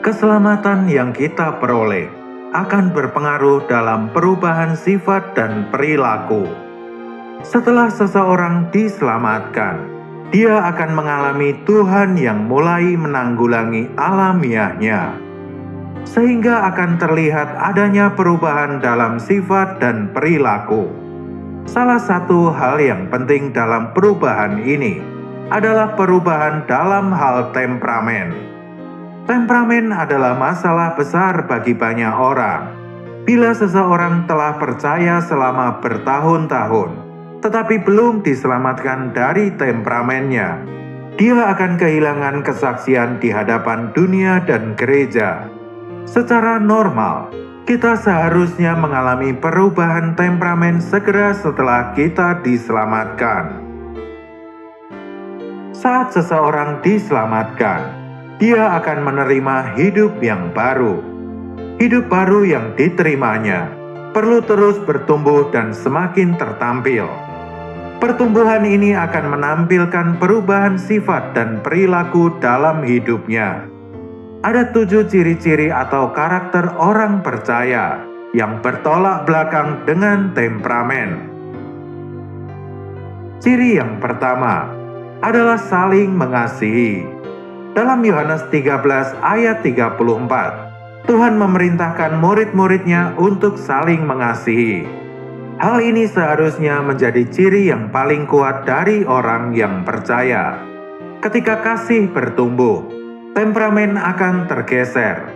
Keselamatan yang kita peroleh akan berpengaruh dalam perubahan sifat dan perilaku. Setelah seseorang diselamatkan, dia akan mengalami Tuhan yang mulai menanggulangi alamiahnya, sehingga akan terlihat adanya perubahan dalam sifat dan perilaku. Salah satu hal yang penting dalam perubahan ini adalah perubahan dalam hal temperamen. Temperamen adalah masalah besar bagi banyak orang. Bila seseorang telah percaya selama bertahun-tahun, tetapi belum diselamatkan dari temperamennya, dia akan kehilangan kesaksian di hadapan dunia dan gereja. Secara normal, kita seharusnya mengalami perubahan temperamen segera setelah kita diselamatkan. Saat seseorang diselamatkan, dia akan menerima hidup yang baru. Hidup baru yang diterimanya perlu terus bertumbuh dan semakin tertampil. Pertumbuhan ini akan menampilkan perubahan sifat dan perilaku dalam hidupnya. Ada 7 ciri-ciri atau karakter orang percaya yang bertolak belakang dengan temperamen. Ciri yang pertama adalah saling mengasihi. Dalam Yohanes 13 ayat 34, Tuhan memerintahkan murid-muridnya untuk saling mengasihi. Hal ini seharusnya menjadi ciri yang paling kuat dari orang yang percaya. Ketika kasih bertumbuh, temperamen akan tergeser.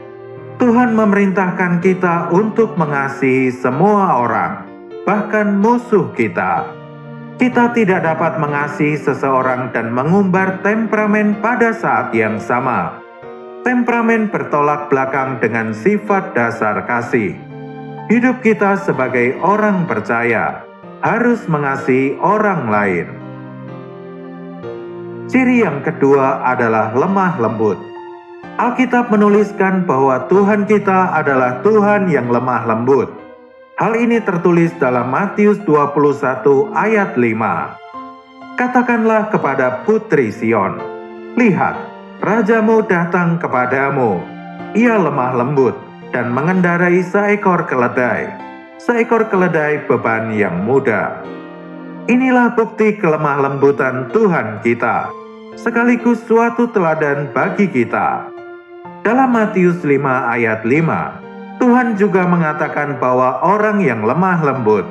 Tuhan memerintahkan kita untuk mengasihi semua orang, bahkan musuh kita. Kita tidak dapat mengasihi seseorang dan mengumbar temperamen pada saat yang sama. Temperamen bertolak belakang dengan sifat dasar kasih. Hidup kita sebagai orang percaya harus mengasihi orang lain. Ciri yang kedua adalah lemah lembut. Alkitab menuliskan bahwa Tuhan kita adalah Tuhan yang lemah lembut. Hal ini tertulis dalam Matius 21 ayat 5. Katakanlah kepada putri Sion, lihat, rajamu datang kepadamu. Ia lemah lembut dan mengendarai seekor keledai beban yang mudah. Inilah bukti kelemah lembutan Tuhan kita, sekaligus suatu teladan bagi kita. Dalam Matius 5 ayat 5, Tuhan juga mengatakan bahwa orang yang lemah lembut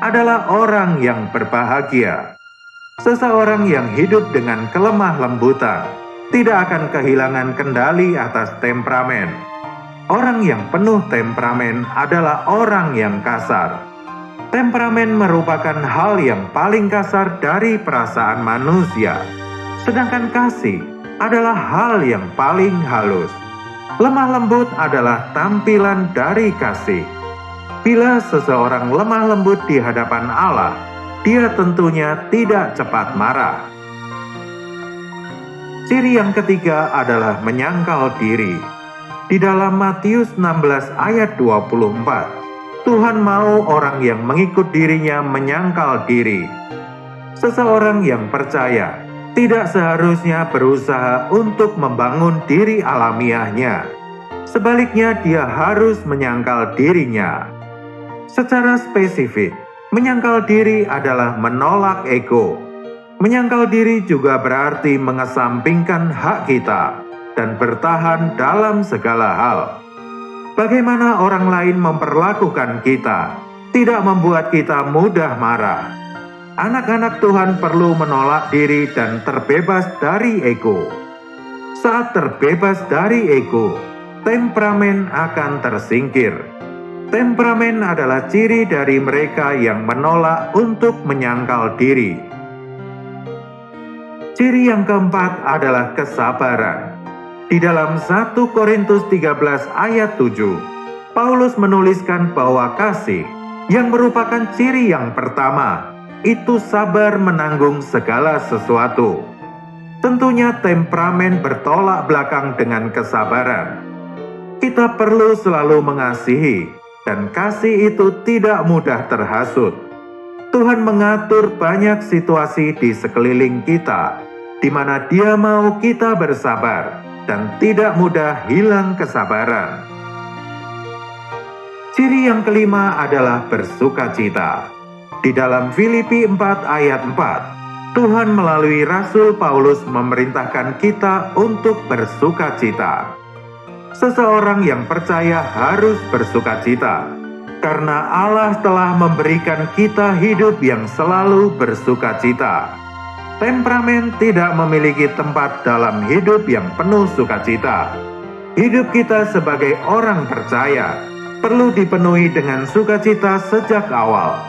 adalah orang yang berbahagia. Seseorang yang hidup dengan kelemah lembutan tidak akan kehilangan kendali atas temperamen. Orang yang penuh temperamen adalah orang yang kasar. Temperamen merupakan hal yang paling kasar dari perasaan manusia, sedangkan kasih adalah hal yang paling halus. Lemah lembut adalah tampilan dari kasih. Bila seseorang lemah lembut di hadapan Allah, dia tentunya tidak cepat marah. Ciri yang ketiga adalah menyangkal diri. Di dalam Matius 16 ayat 24, Tuhan mau orang yang mengikut dirinya menyangkal diri. Seseorang yang percaya tidak seharusnya berusaha untuk membangun diri alamiahnya. Sebaliknya, dia harus menyangkal dirinya. Secara spesifik, menyangkal diri adalah menolak ego. Menyangkal diri juga berarti mengesampingkan hak kita dan bertahan dalam segala hal. Bagaimana orang lain memperlakukan kita tidak membuat kita mudah marah. Anak-anak Tuhan perlu menolak diri dan terbebas dari ego. Saat terbebas dari ego, temperamen akan tersingkir. Temperamen adalah ciri dari mereka yang menolak untuk menyangkal diri. Ciri yang keempat adalah kesabaran. Di dalam 1 Korintus 13 ayat 7, Paulus menuliskan bahwa kasih yang merupakan ciri yang pertama itu sabar menanggung segala sesuatu. Tentunya temperamen bertolak belakang dengan kesabaran. Kita perlu selalu mengasihi, dan kasih itu tidak mudah terhasut. Tuhan mengatur banyak situasi di sekeliling kita, di mana Dia mau kita bersabar dan tidak mudah hilang kesabaran. Ciri yang kelima adalah bersukacita. Di dalam Filipi 4 ayat 4, Tuhan melalui Rasul Paulus memerintahkan kita untuk bersukacita. Seseorang yang percaya harus bersukacita, karena Allah telah memberikan kita hidup yang selalu bersukacita. Temperamen tidak memiliki tempat dalam hidup yang penuh sukacita. Hidup kita sebagai orang percaya perlu dipenuhi dengan sukacita sejak awal.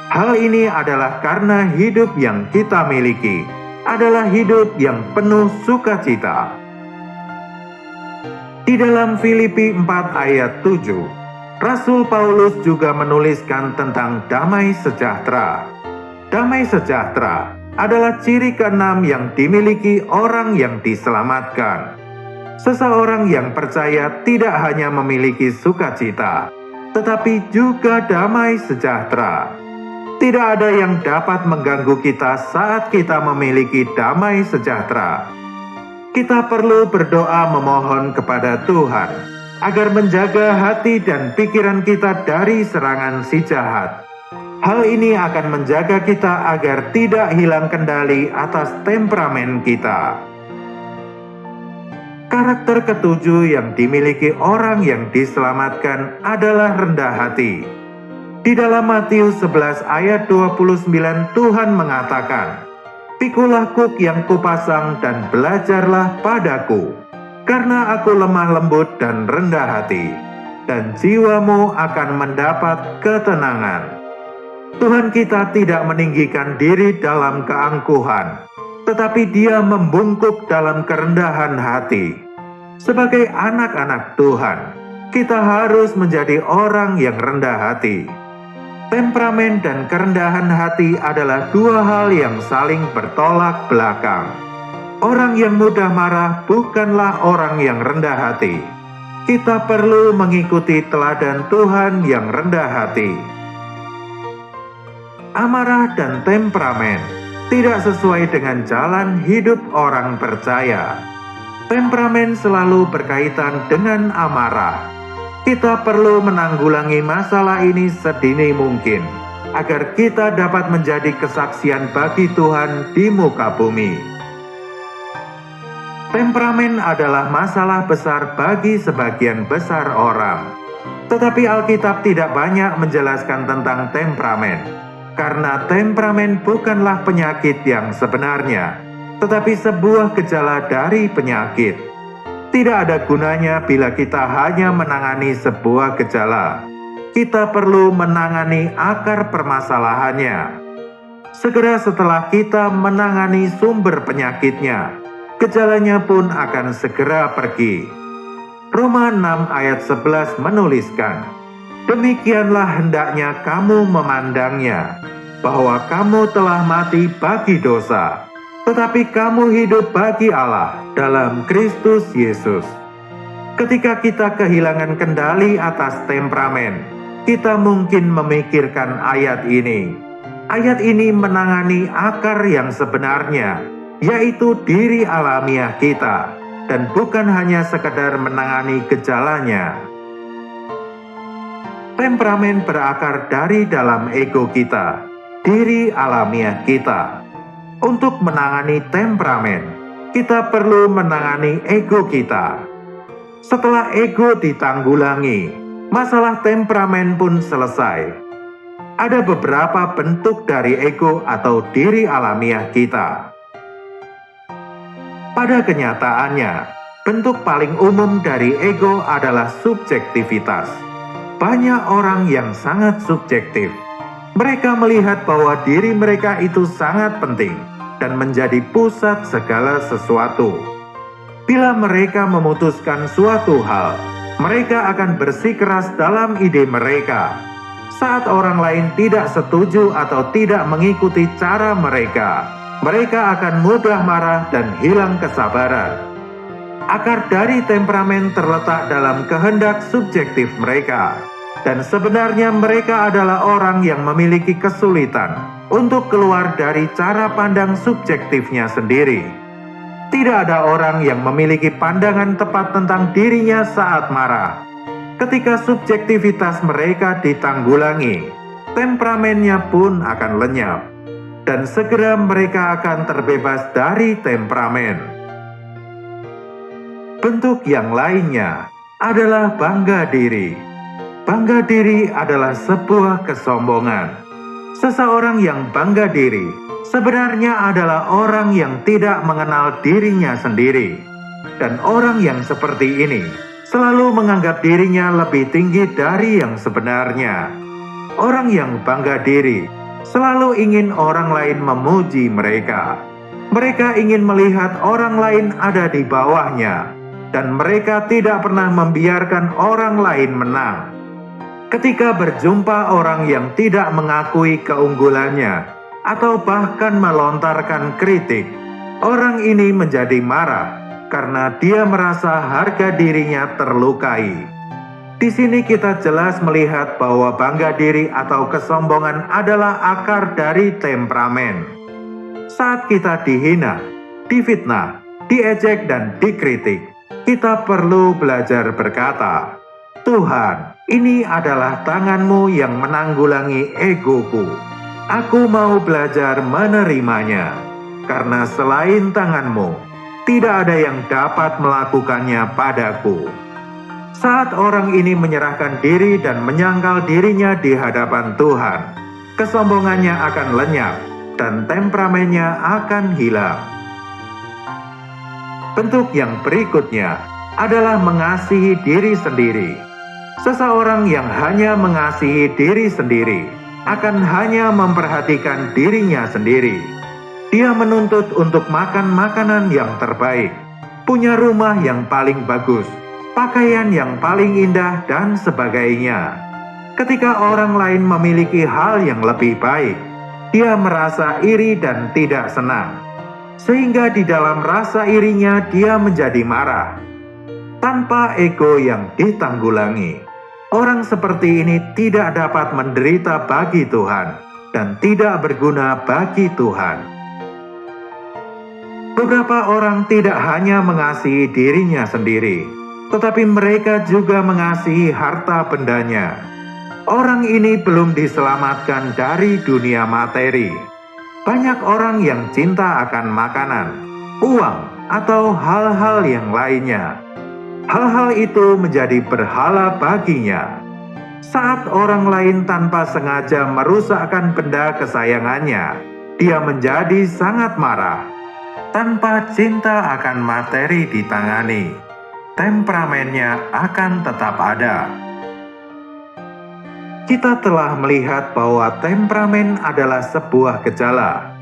Hal ini adalah karena hidup yang kita miliki adalah hidup yang penuh sukacita. Di dalam Filipi 4 ayat 7, Rasul Paulus juga menuliskan tentang damai sejahtera. Damai sejahtera adalah ciri keenam yang dimiliki orang yang diselamatkan. Seseorang yang percaya tidak hanya memiliki sukacita, tetapi juga damai sejahtera. Tidak ada yang dapat mengganggu kita saat kita memiliki damai sejahtera. Kita perlu berdoa memohon kepada Tuhan agar menjaga hati dan pikiran kita dari serangan si jahat. Hal ini akan menjaga kita agar tidak hilang kendali atas temperamen kita. Karakter ketujuh yang dimiliki orang yang diselamatkan adalah rendah hati. Di dalam Matius 11 ayat 29 Tuhan mengatakan, "Pikulah kuk yang kupasang dan belajarlah padaku, karena aku lemah lembut dan rendah hati, dan jiwamu akan mendapat ketenangan." Tuhan kita tidak meninggikan diri dalam keangkuhan, tetapi Dia membungkuk dalam kerendahan hati. Sebagai anak-anak Tuhan, kita harus menjadi orang yang rendah hati. Temperamen dan kerendahan hati adalah dua hal yang saling bertolak belakang. Orang yang mudah marah bukanlah orang yang rendah hati. Kita perlu mengikuti teladan Tuhan yang rendah hati. Amarah dan temperamen tidak sesuai dengan jalan hidup orang percaya. Temperamen selalu berkaitan dengan amarah. Kita perlu menanggulangi masalah ini sedini mungkin, agar kita dapat menjadi kesaksian bagi Tuhan di muka bumi. Temperamen adalah masalah besar bagi sebagian besar orang. Tetapi Alkitab tidak banyak menjelaskan tentang temperamen, karena temperamen bukanlah penyakit yang sebenarnya, tetapi sebuah gejala dari penyakit. Tidak ada gunanya bila kita hanya menangani sebuah gejala. Kita perlu menangani akar permasalahannya. Segera setelah kita menangani sumber penyakitnya, gejalanya pun akan segera pergi. Roma 6 ayat 11 menuliskan, "Demikianlah hendaknya kamu memandangnya, bahwa kamu telah mati bagi dosa, tetapi kamu hidup bagi Allah dalam Kristus Yesus." Ketika kita kehilangan kendali atas temperamen, kita mungkin memikirkan ayat ini. Ayat ini menangani akar yang sebenarnya, yaitu diri alamiah kita, dan bukan hanya sekedar menangani gejalanya. Temperamen berakar dari dalam ego kita, diri alamiah kita. Untuk menangani temperamen, kita perlu menangani ego kita. Setelah ego ditanggulangi, masalah temperamen pun selesai. Ada beberapa bentuk dari ego atau diri alamiah kita. Pada kenyataannya, bentuk paling umum dari ego adalah subjektivitas. Banyak orang yang sangat subjektif. Mereka melihat bahwa diri mereka itu sangat penting dan menjadi pusat segala sesuatu. Bila mereka memutuskan suatu hal, mereka akan bersikeras dalam ide mereka. Saat orang lain tidak setuju atau tidak mengikuti cara mereka, mereka akan mudah marah dan hilang kesabaran. Akar dari temperamen terletak dalam kehendak subjektif mereka. Dan sebenarnya mereka adalah orang yang memiliki kesulitan untuk keluar dari cara pandang subjektifnya sendiri. Tidak ada orang yang memiliki pandangan tepat tentang dirinya saat marah. Ketika subjektivitas mereka ditanggulangi, temperamennya pun akan lenyap, dan segera mereka akan terbebas dari temperamen. Bentuk yang lainnya adalah bangga diri. Bangga diri adalah sebuah kesombongan. Seseorang yang bangga diri sebenarnya adalah orang yang tidak mengenal dirinya sendiri. Dan orang yang seperti ini selalu menganggap dirinya lebih tinggi dari yang sebenarnya. Orang yang bangga diri selalu ingin orang lain memuji mereka. Mereka ingin melihat orang lain ada di bawahnya, dan mereka tidak pernah membiarkan orang lain menang. Ketika berjumpa orang yang tidak mengakui keunggulannya atau bahkan melontarkan kritik, orang ini menjadi marah karena dia merasa harga dirinya terlukai. Di sini kita jelas melihat bahwa bangga diri atau kesombongan adalah akar dari temperamen. Saat kita dihina, difitnah, diejek, dan dikritik, kita perlu belajar berkata, "Tuhan, ini adalah tangan-Mu yang menanggulangi egoku. Aku mau belajar menerimanya, karena selain tangan-Mu, tidak ada yang dapat melakukannya padaku." Saat orang ini menyerahkan diri dan menyangkal dirinya di hadapan Tuhan, kesombongannya akan lenyap dan temperamennya akan hilang. Bentuk yang berikutnya adalah mengasihi diri sendiri. Seseorang yang hanya mengasihi diri sendiri akan hanya memperhatikan dirinya sendiri. Dia menuntut untuk makan makanan yang terbaik, punya rumah yang paling bagus, pakaian yang paling indah, dan sebagainya. Ketika orang lain memiliki hal yang lebih baik, dia merasa iri dan tidak senang. Sehingga di dalam rasa irinya dia menjadi marah. Tanpa ego yang ditanggulangi, orang seperti ini tidak dapat menderita bagi Tuhan dan tidak berguna bagi Tuhan. Beberapa orang tidak hanya mengasihi dirinya sendiri, tetapi mereka juga mengasihi harta bendanya. Orang ini belum diselamatkan dari dunia materi. Banyak orang yang cinta akan makanan, uang, atau hal-hal yang lainnya. Hal-hal itu menjadi berhala baginya. Saat orang lain tanpa sengaja merusakkan benda kesayangannya, dia menjadi sangat marah. Tanpa cinta akan materi ditangani, temperamennya akan tetap ada. Kita telah melihat bahwa temperamen adalah sebuah gejala.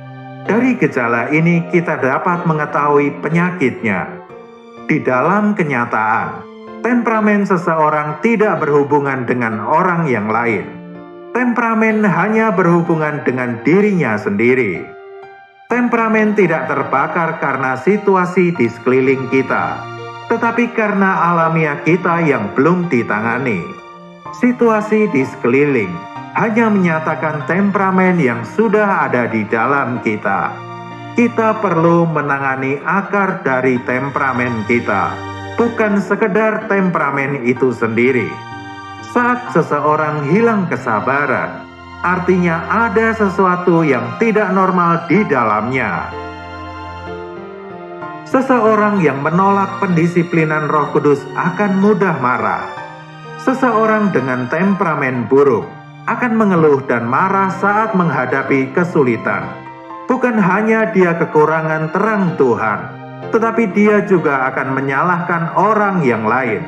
Dari gejala ini kita dapat mengetahui penyakitnya. Di dalam kenyataan, temperamen seseorang tidak berhubungan dengan orang yang lain. Temperamen hanya berhubungan dengan dirinya sendiri. Temperamen tidak terbakar karena situasi di sekeliling kita, tetapi karena alamiah kita yang belum ditangani. Situasi di sekeliling hanya menyatakan temperamen yang sudah ada di dalam kita. Kita perlu menangani akar dari temperamen kita, bukan sekedar temperamen itu sendiri. Saat seseorang hilang kesabaran, artinya ada sesuatu yang tidak normal di dalamnya. Seseorang yang menolak pendisiplinan Roh Kudus akan mudah marah. Seseorang dengan temperamen buruk akan mengeluh dan marah saat menghadapi kesulitan. Bukan hanya dia kekurangan terang Tuhan, tetapi dia juga akan menyalahkan orang yang lain.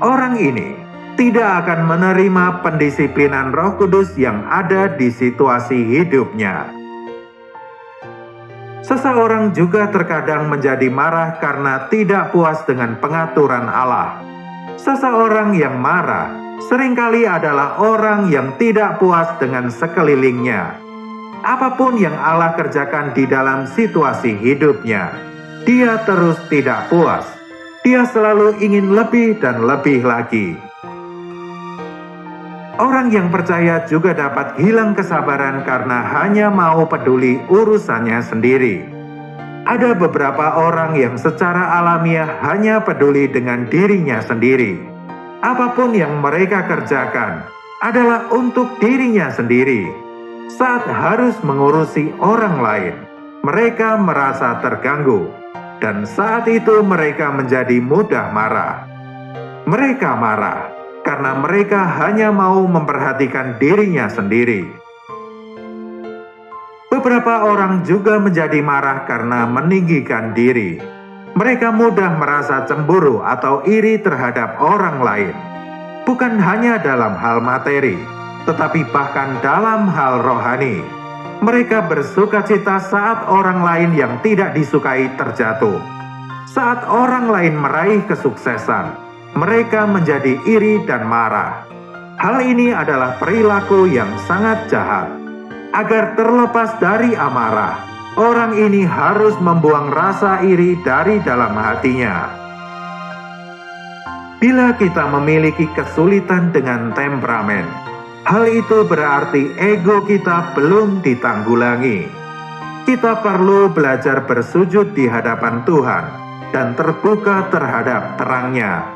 Orang ini tidak akan menerima pendisiplinan Roh Kudus yang ada di situasi hidupnya. Seseorang juga terkadang menjadi marah karena tidak puas dengan pengaturan Allah. Seseorang yang marah seringkali adalah orang yang tidak puas dengan sekelilingnya. Apapun yang Allah kerjakan di dalam situasi hidupnya, dia terus tidak puas. Dia selalu ingin lebih dan lebih lagi. Orang yang percaya juga dapat hilang kesabaran karena hanya mau peduli urusannya sendiri. Ada beberapa orang yang secara alamiah hanya peduli dengan dirinya sendiri. Apapun yang mereka kerjakan adalah untuk dirinya sendiri. Saat harus mengurusi orang lain, mereka merasa terganggu, dan saat itu mereka menjadi mudah marah. Mereka marah karena mereka hanya mau memperhatikan dirinya sendiri. Beberapa orang juga menjadi marah karena meninggikan diri. Mereka mudah merasa cemburu atau iri terhadap orang lain. Bukan hanya dalam hal materi, tetapi bahkan dalam hal rohani. Mereka bersukacita saat orang lain yang tidak disukai terjatuh. Saat orang lain meraih kesuksesan, mereka menjadi iri dan marah. Hal ini adalah perilaku yang sangat jahat. Agar terlepas dari amarah, orang ini harus membuang rasa iri dari dalam hatinya. Bila kita memiliki kesulitan dengan temperamen, hal itu berarti ego kita belum ditanggulangi. Kita perlu belajar bersujud di hadapan Tuhan dan terbuka terhadap terang-Nya.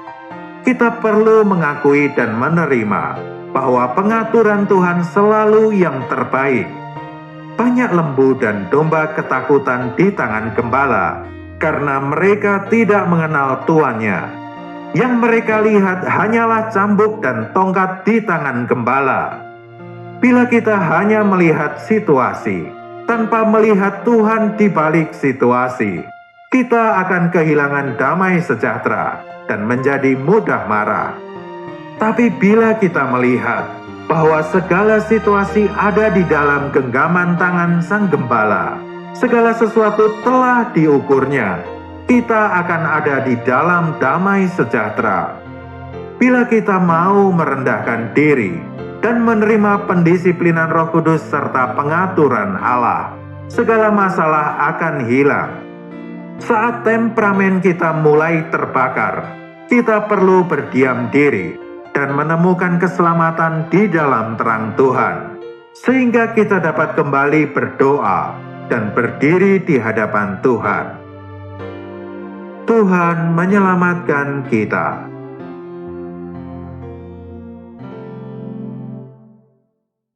Kita perlu mengakui dan menerima bahwa pengaturan Tuhan selalu yang terbaik. Banyak lembu dan domba ketakutan di tangan gembala karena mereka tidak mengenal tuannya. Yang mereka lihat hanyalah cambuk dan tongkat di tangan gembala. Bila kita hanya melihat situasi tanpa melihat Tuhan di balik situasi, kita akan kehilangan damai sejahtera dan menjadi mudah marah. Tapi bila kita melihat bahwa segala situasi ada di dalam genggaman tangan Sang Gembala, segala sesuatu telah diukurnya, kita akan ada di dalam damai sejahtera. Bila kita mau merendahkan diri dan menerima pendisiplinan Roh Kudus serta pengaturan Allah, segala masalah akan hilang. Saat temperamen kita mulai terbakar, kita perlu berdiam diri dan menemukan keselamatan di dalam terang Tuhan, sehingga kita dapat kembali berdoa dan berdiri di hadapan Tuhan. Tuhan menyelamatkan kita.